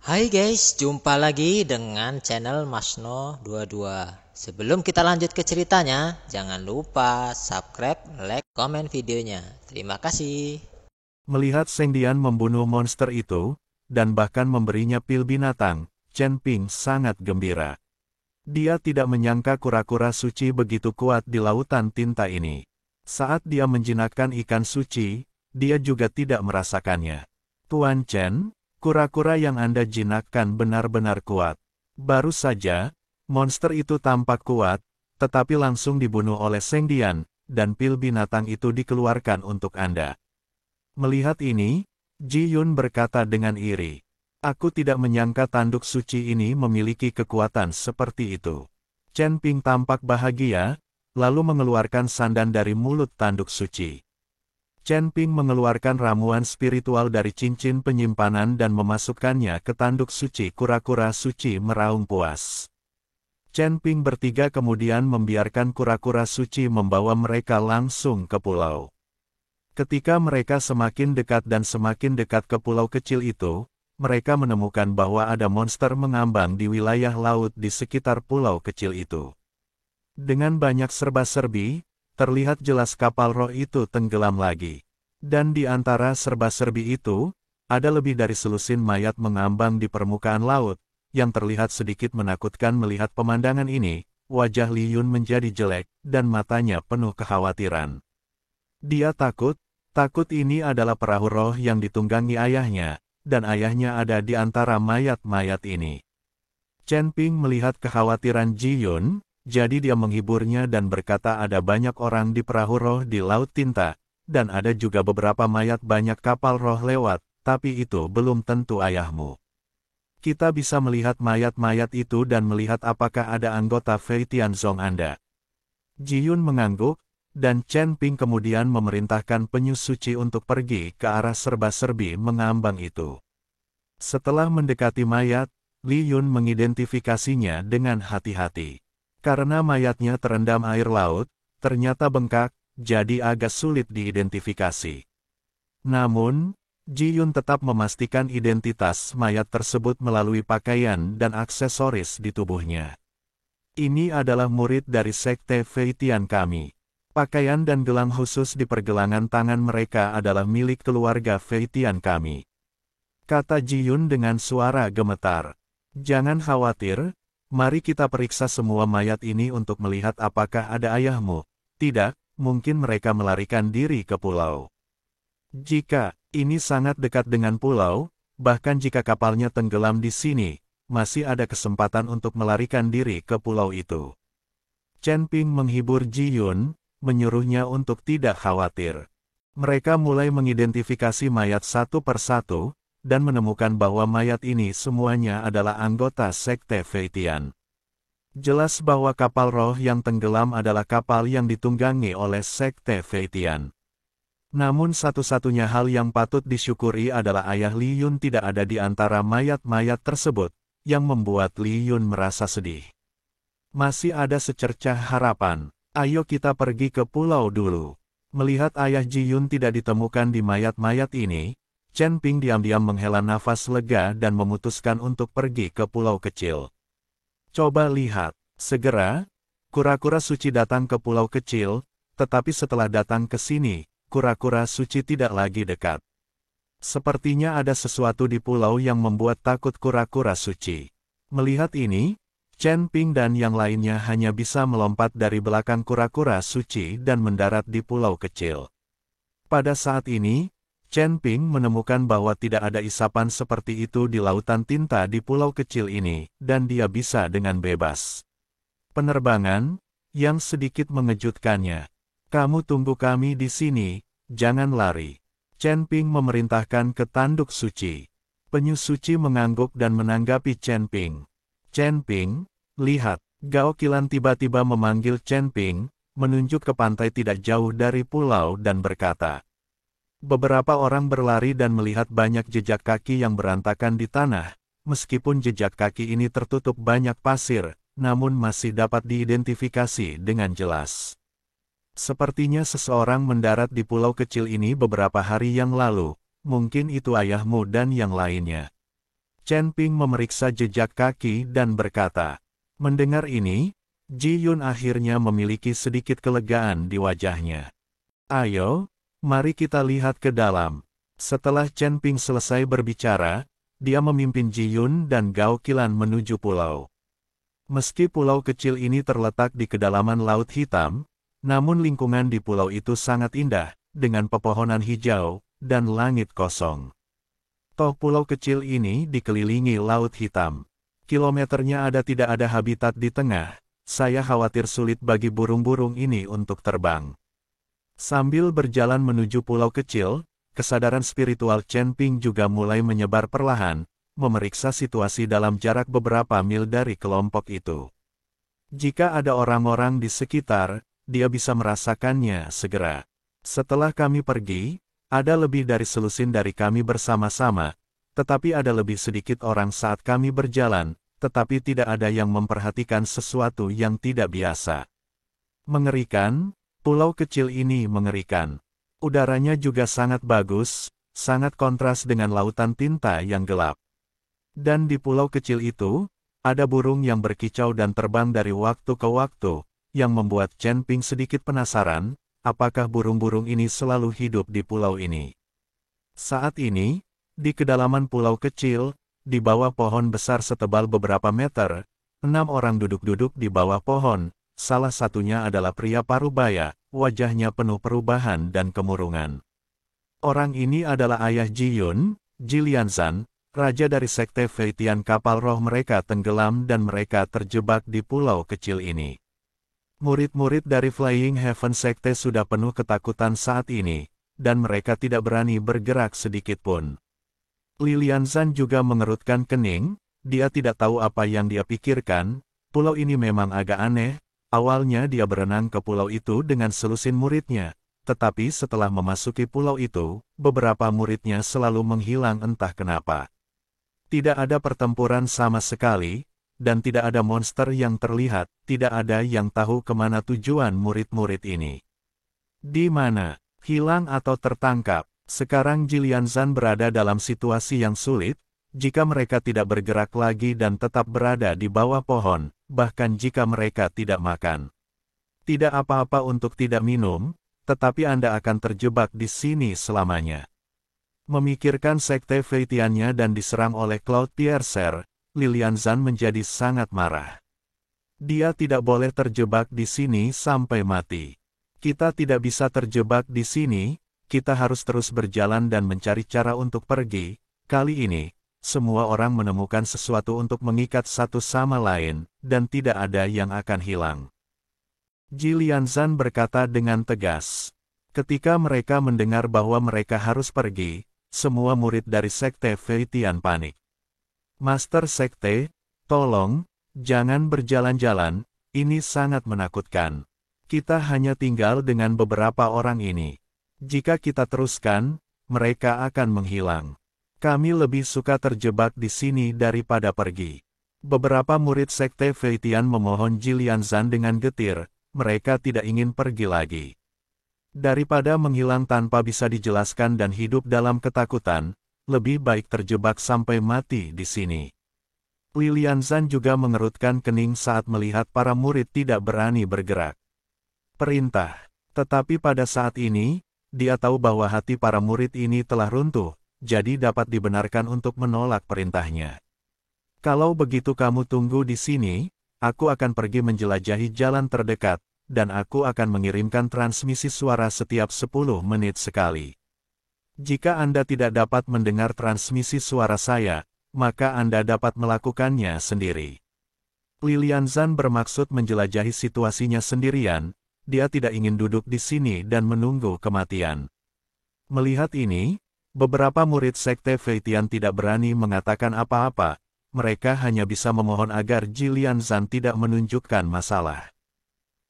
Hai guys, jumpa lagi dengan channel Masno22. Sebelum kita lanjut ke ceritanya, jangan lupa subscribe, like, komen videonya. Terima kasih. Melihat Seng Dian membunuh monster itu, dan bahkan memberinya pil binatang, Chen Ping sangat gembira. Dia tidak menyangka kura-kura suci begitu kuat di lautan tinta ini. Saat dia menjinakkan ikan suci, dia juga tidak merasakannya. Tuan Chen, kura-kura yang Anda jinakkan benar-benar kuat. Baru saja, monster itu tampak kuat, tetapi langsung dibunuh oleh Seng Dian, dan pil binatang itu dikeluarkan untuk Anda. Melihat ini, Ji Yun berkata dengan iri. Aku tidak menyangka tanduk suci ini memiliki kekuatan seperti itu. Chen Ping tampak bahagia, lalu mengeluarkan sandan dari mulut tanduk suci. Chen Ping mengeluarkan ramuan spiritual dari cincin penyimpanan dan memasukkannya ke tanduk suci. Kura-kura suci meraung puas. Chen Ping bertiga kemudian membiarkan kura-kura suci membawa mereka langsung ke pulau. Ketika mereka semakin dekat ke pulau kecil itu, mereka menemukan bahwa ada monster mengambang di wilayah laut di sekitar pulau kecil itu. Dengan banyak serba-serbi, terlihat jelas kapal roh itu tenggelam lagi. Dan di antara serba-serbi itu, ada lebih dari selusin mayat mengambang di permukaan laut, yang terlihat sedikit menakutkan. Melihat pemandangan ini, wajah Li Yun menjadi jelek, dan matanya penuh kekhawatiran. Dia takut ini adalah perahu roh yang ditunggangi ayahnya, dan ayahnya ada di antara mayat-mayat ini. Chen Ping melihat kekhawatiran Ji Yun, jadi dia menghiburnya dan berkata ada banyak orang di perahu roh di Laut Tinta, dan ada juga beberapa mayat banyak kapal roh lewat, tapi itu belum tentu ayahmu. Kita bisa melihat mayat-mayat itu dan melihat apakah ada anggota Fei Tianzong Anda. Ji Yun mengangguk, dan Chen Ping kemudian memerintahkan penyu suci untuk pergi ke arah serba-serbi mengambang itu. Setelah mendekati mayat, Li Yun mengidentifikasinya dengan hati-hati. Karena mayatnya terendam air laut, ternyata bengkak, jadi agak sulit diidentifikasi. Namun, Ji Yun tetap memastikan identitas mayat tersebut melalui pakaian dan aksesoris di tubuhnya. Ini adalah murid dari Sekte Fei Tian kami. Pakaian dan gelang khusus di pergelangan tangan mereka adalah milik keluarga Fei Tian kami. Kata Ji Yun dengan suara gemetar. Jangan khawatir, mari kita periksa semua mayat ini untuk melihat apakah ada ayahmu. Tidak, mungkin mereka melarikan diri ke pulau. Jika ini sangat dekat dengan pulau, bahkan jika kapalnya tenggelam di sini, masih ada kesempatan untuk melarikan diri ke pulau itu. Chen Ping menghibur Ji Yun, menyuruhnya untuk tidak khawatir. Mereka mulai mengidentifikasi mayat satu persatu, dan menemukan bahwa mayat ini semuanya adalah anggota Sekte Fei Tian. Jelas bahwa kapal roh yang tenggelam adalah kapal yang ditunggangi oleh Sekte Fei Tian. Namun satu-satunya hal yang patut disyukuri adalah ayah Li Yun tidak ada di antara mayat-mayat tersebut, yang membuat Li Yun merasa sedih. Masih ada secercah harapan. Ayo kita pergi ke pulau dulu. Melihat ayah Ji Yun tidak ditemukan di mayat-mayat ini, Chen Ping diam-diam menghela nafas lega dan memutuskan untuk pergi ke pulau kecil. Coba lihat, segera, kura-kura suci datang ke pulau kecil, tetapi setelah datang ke sini, kura-kura suci tidak lagi dekat. Sepertinya ada sesuatu di pulau yang membuat takut kura-kura suci. Melihat ini, Chen Ping dan yang lainnya hanya bisa melompat dari belakang kura-kura suci dan mendarat di pulau kecil. Pada saat ini, Chen Ping menemukan bahwa tidak ada isapan seperti itu di lautan tinta di pulau kecil ini, dan dia bisa dengan bebas. Penerbangan, yang sedikit mengejutkannya. Kamu tunggu kami di sini, jangan lari. Chen Ping memerintahkan ke tanduk suci. Penyu suci mengangguk dan menanggapi Chen Ping. Chen Ping, lihat, Gao Qilan tiba-tiba memanggil Chen Ping, menunjuk ke pantai tidak jauh dari pulau dan berkata. Beberapa orang berlari dan melihat banyak jejak kaki yang berantakan di tanah, meskipun jejak kaki ini tertutup banyak pasir, namun masih dapat diidentifikasi dengan jelas. Sepertinya seseorang mendarat di pulau kecil ini beberapa hari yang lalu, mungkin itu ayahmu dan yang lainnya. Chen Ping memeriksa jejak kaki dan berkata. Mendengar ini, Ji Yun akhirnya memiliki sedikit kelegaan di wajahnya. Ayo, mari kita lihat ke dalam. Setelah Chen Ping selesai berbicara, dia memimpin Ji Yun dan Gao Qilan menuju pulau. Meski pulau kecil ini terletak di kedalaman Laut Hitam, namun lingkungan di pulau itu sangat indah, dengan pepohonan hijau dan langit kosong. Toh pulau kecil ini dikelilingi Laut Hitam. Kilometernya tidak ada habitat di tengah, saya khawatir sulit bagi burung-burung ini untuk terbang. Sambil berjalan menuju pulau kecil, kesadaran spiritual Chen Ping juga mulai menyebar perlahan, memeriksa situasi dalam jarak beberapa mil dari kelompok itu. Jika ada orang-orang di sekitar, dia bisa merasakannya segera. Setelah kami pergi, ada lebih dari selusin dari kami bersama-sama, tetapi ada lebih sedikit orang saat kami berjalan, tetapi tidak ada yang memperhatikan sesuatu yang tidak biasa. Mengerikan, pulau kecil ini mengerikan. Udaranya juga sangat bagus, sangat kontras dengan lautan tinta yang gelap. Dan di pulau kecil itu, ada burung yang berkicau dan terbang dari waktu ke waktu, yang membuat Chen Ping sedikit penasaran, apakah burung-burung ini selalu hidup di pulau ini. Saat ini, di kedalaman pulau kecil, di bawah pohon besar setebal beberapa meter, 6 orang duduk-duduk di bawah pohon, salah satunya adalah pria parubaya, wajahnya penuh perubahan dan kemurungan. Orang ini adalah ayah Ji Yun, Ji Lianzan, raja dari sekte Feitian kapal roh mereka tenggelam dan mereka terjebak di pulau kecil ini. Murid-murid dari Flying Heaven sekte sudah penuh ketakutan saat ini, dan mereka tidak berani bergerak sedikit pun. Li Lianzan juga mengerutkan kening, dia tidak tahu apa yang dia pikirkan, pulau ini memang agak aneh, awalnya dia berenang ke pulau itu dengan selusin muridnya, tetapi setelah memasuki pulau itu, beberapa muridnya selalu menghilang entah kenapa. Tidak ada pertempuran sama sekali, dan tidak ada monster yang terlihat, tidak ada yang tahu kemana tujuan murid-murid ini. Di mana? Hilang atau tertangkap? Sekarang Ji Lianzan berada dalam situasi yang sulit, jika mereka tidak bergerak lagi dan tetap berada di bawah pohon, bahkan jika mereka tidak makan. Tidak apa-apa untuk tidak minum, tetapi Anda akan terjebak di sini selamanya. Memikirkan sekte Feitiannya dan diserang oleh Cloud Piercer, Li Lianzan menjadi sangat marah. Dia tidak boleh terjebak di sini sampai mati. Kita tidak bisa terjebak di sini, kita harus terus berjalan dan mencari cara untuk pergi. Kali ini, semua orang menemukan sesuatu untuk mengikat satu sama lain, dan tidak ada yang akan hilang. Ji Lianzan berkata dengan tegas. Ketika mereka mendengar bahwa mereka harus pergi, semua murid dari sekte Feitian panik. Master sekte, tolong, jangan berjalan-jalan, ini sangat menakutkan. Kita hanya tinggal dengan beberapa orang ini. Jika kita teruskan, mereka akan menghilang. Kami lebih suka terjebak di sini daripada pergi. Beberapa murid sekte Feitian memohon Ji Lianzan dengan getir, mereka tidak ingin pergi lagi. Daripada menghilang tanpa bisa dijelaskan dan hidup dalam ketakutan, lebih baik terjebak sampai mati di sini. Li Lianzan juga mengerutkan kening saat melihat para murid tidak berani bergerak. Perintah. Tetapi pada saat ini, dia tahu bahwa hati para murid ini telah runtuh, jadi dapat dibenarkan untuk menolak perintahnya. Kalau begitu kamu tunggu di sini, aku akan pergi menjelajahi jalan terdekat, dan aku akan mengirimkan transmisi suara setiap 10 menit sekali. Jika Anda tidak dapat mendengar transmisi suara saya, maka Anda dapat melakukannya sendiri. Li Lianzan bermaksud menjelajahi situasinya sendirian, dia tidak ingin duduk di sini dan menunggu kematian. Melihat ini, beberapa murid sekte Feitian tidak berani mengatakan apa-apa, mereka hanya bisa memohon agar Ji Lianzan tidak menunjukkan masalah.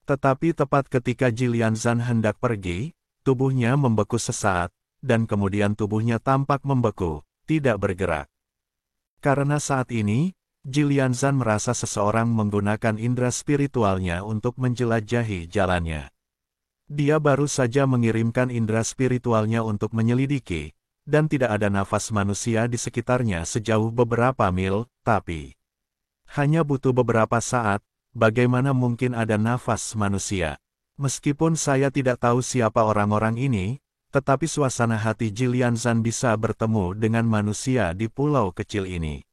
Tetapi tepat ketika Ji Lianzan hendak pergi, tubuhnya membeku sesaat, dan kemudian tubuhnya tampak membeku, tidak bergerak. Karena saat ini, Ji Lianzan merasa seseorang menggunakan indera spiritualnya untuk menjelajahi jalannya. Dia baru saja mengirimkan indera spiritualnya untuk menyelidiki, dan tidak ada nafas manusia di sekitarnya sejauh beberapa mil, tapi hanya butuh beberapa saat, bagaimana mungkin ada nafas manusia? Meskipun saya tidak tahu siapa orang-orang ini, tetapi suasana hati Jilian Zhan bisa bertemu dengan manusia di pulau kecil ini.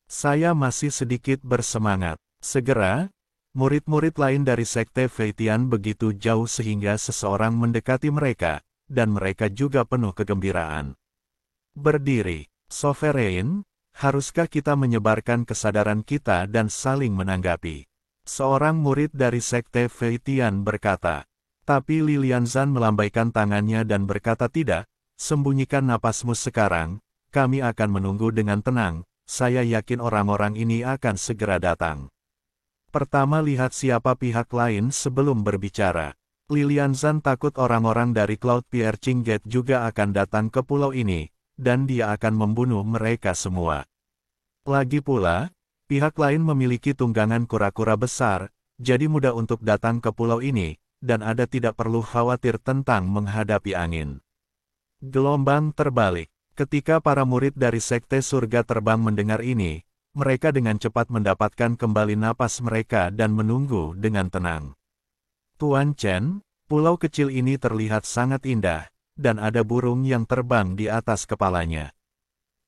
Saya masih sedikit bersemangat. Segera, murid-murid lain dari Sekte Feitian begitu jauh sehingga seseorang mendekati mereka, dan mereka juga penuh kegembiraan. Berdiri, Sovereign, haruskah kita menyebarkan kesadaran kita dan saling menanggapi? Seorang murid dari Sekte Feitian berkata. Tapi Lilian Zhan melambaikan tangannya dan berkata tidak, sembunyikan napasmu sekarang, kami akan menunggu dengan tenang, saya yakin orang-orang ini akan segera datang. Pertama lihat siapa pihak lain sebelum berbicara. Lilian Zhan takut orang-orang dari Cloud Piercing Gate juga akan datang ke pulau ini, dan dia akan membunuh mereka semua. Lagi pula, pihak lain memiliki tunggangan kura-kura besar, jadi mudah untuk datang ke pulau ini, dan Anda tidak perlu khawatir tentang menghadapi angin. Gelombang terbalik. Ketika para murid dari Sekte Surga Terbang mendengar ini, mereka dengan cepat mendapatkan kembali napas mereka dan menunggu dengan tenang. Tuan Chen, pulau kecil ini terlihat sangat indah, dan ada burung yang terbang di atas kepalanya.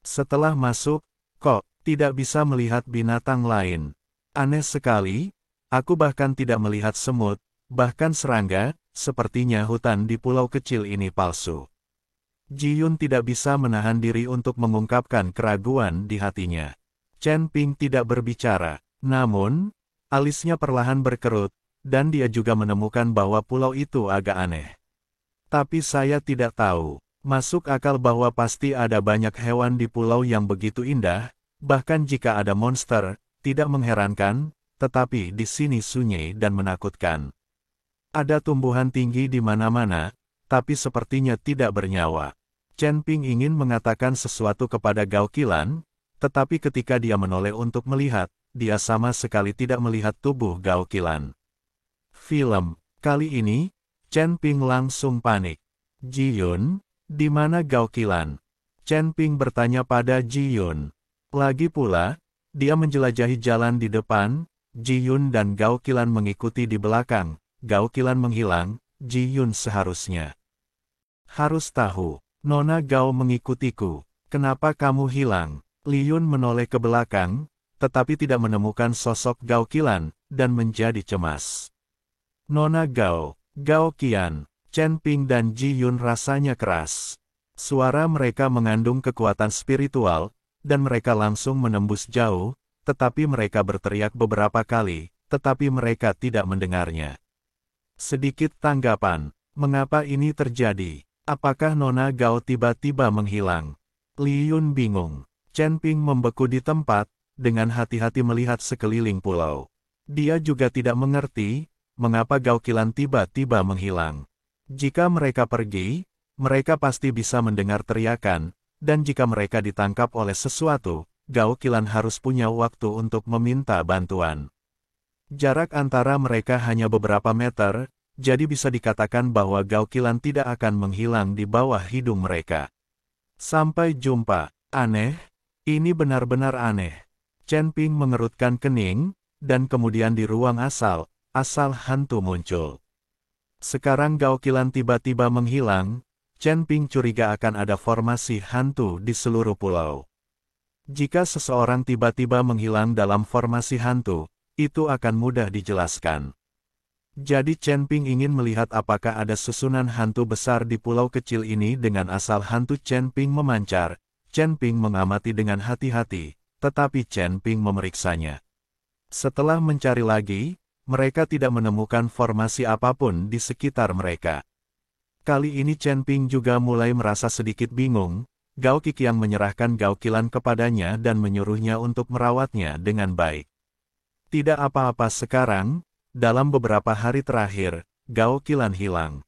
Setelah masuk, kok tidak bisa melihat binatang lain? Aneh sekali, aku bahkan tidak melihat semut, bahkan serangga, sepertinya hutan di pulau kecil ini palsu. Ji Yun tidak bisa menahan diri untuk mengungkapkan keraguan di hatinya. Chen Ping tidak berbicara, namun, alisnya perlahan berkerut, dan dia juga menemukan bahwa pulau itu agak aneh. Tapi saya tidak tahu, masuk akal bahwa pasti ada banyak hewan di pulau yang begitu indah, bahkan jika ada monster, tidak mengherankan, tetapi di sini sunyi dan menakutkan. Ada tumbuhan tinggi di mana-mana, tapi sepertinya tidak bernyawa. Chen Ping ingin mengatakan sesuatu kepada Gao Qilan, tetapi ketika dia menoleh untuk melihat, dia sama sekali tidak melihat tubuh Gao Qilan. Film, kali ini, Chen Ping langsung panik. Ji Yun, di mana Gao Qilan? Chen Ping bertanya pada Ji Yun. Lagi pula, dia menjelajahi jalan di depan, Ji Yun dan Gao Qilan mengikuti di belakang. Gao Qilan menghilang, Ji Yun seharusnya harus tahu. Nona Gao mengikutiku. Kenapa kamu hilang? Li Yun menoleh ke belakang, tetapi tidak menemukan sosok Gao Qilan, dan menjadi cemas. Nona Gao, Gao Qian, Chen Ping dan Ji Yun rasanya keras. Suara mereka mengandung kekuatan spiritual, dan mereka langsung menembus jauh, tetapi mereka berteriak beberapa kali, tetapi mereka tidak mendengarnya. Sedikit tanggapan, mengapa ini terjadi? Apakah Nona Gao tiba-tiba menghilang? Li Yun bingung. Chen Ping membeku di tempat, dengan hati-hati melihat sekeliling pulau. Dia juga tidak mengerti, mengapa Gao Qilan tiba-tiba menghilang. Jika mereka pergi, mereka pasti bisa mendengar teriakan, dan jika mereka ditangkap oleh sesuatu, Gao Qilan harus punya waktu untuk meminta bantuan. Jarak antara mereka hanya beberapa meter, jadi bisa dikatakan bahwa Gao Qilan tidak akan menghilang di bawah hidung mereka. Sampai jumpa. Aneh, ini benar-benar aneh. Chen Ping mengerutkan kening, dan kemudian di ruang asal hantu muncul. Sekarang Gao Qilan tiba-tiba menghilang, Chen Ping curiga akan ada formasi hantu di seluruh pulau. Jika seseorang tiba-tiba menghilang dalam formasi hantu, itu akan mudah dijelaskan. Jadi Chen Ping ingin melihat apakah ada susunan hantu besar di pulau kecil ini. Dengan asal hantu Chen Ping memancar, Chen Ping mengamati dengan hati-hati, tetapi Chen Ping memeriksanya. Setelah mencari lagi, mereka tidak menemukan formasi apapun di sekitar mereka. Kali ini Chen Ping juga mulai merasa sedikit bingung. Gao Qiqiang menyerahkan Gao Qilan kepadanya dan menyuruhnya untuk merawatnya dengan baik. Tidak apa-apa sekarang, dalam beberapa hari terakhir, Gao Qilan hilang.